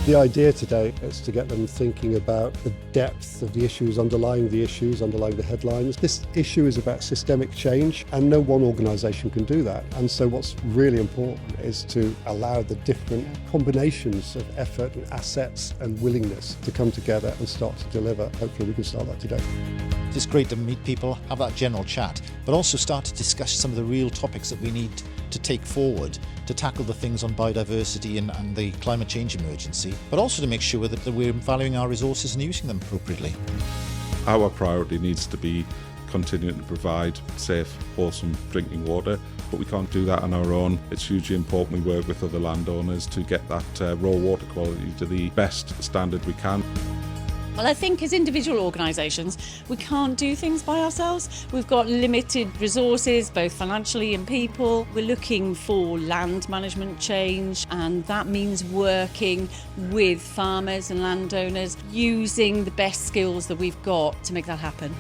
The idea today is to get them thinking about the depth of the issues, underlying the headlines. This issue is about systemic change, and no one organisation can do that. And so what's really important is to allow the different combinations of effort and assets and willingness to come together and start to deliver. Hopefully we can start that today. It's great to meet people, have that general chat, but also start to discuss some of the real topics that we need to take forward to tackle the things on biodiversity and the climate change emergency, but also to make sure that we're valuing our resources and using them appropriately. Our priority needs to be continuing to provide safe, wholesome drinking water, but we can't do that on our own. It's hugely important we work with other landowners to get that raw water quality to the best standard we can. Well, I think as individual organisations, we can't do things by ourselves. We've got limited resources, both financially and people. We're looking for land management change, and that means working with farmers and landowners, using the best skills that we've got to make that happen.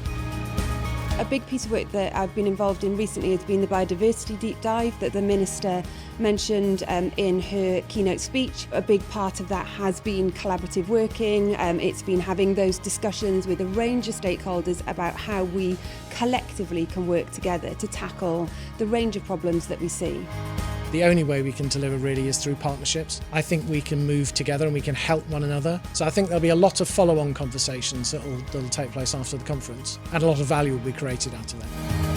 A big piece of work that I've been involved in recently has been the biodiversity deep dive that the Minister mentioned in her keynote speech. A big part of that has been collaborative working. It's been having those discussions with a range of stakeholders about how we collectively can work together to tackle the range of problems that we see. The only way we can deliver really is through partnerships. I think we can move together and we can help one another. So I think there'll be a lot of follow-on conversations that'll take place after the conference, and a lot of value will be created out of that.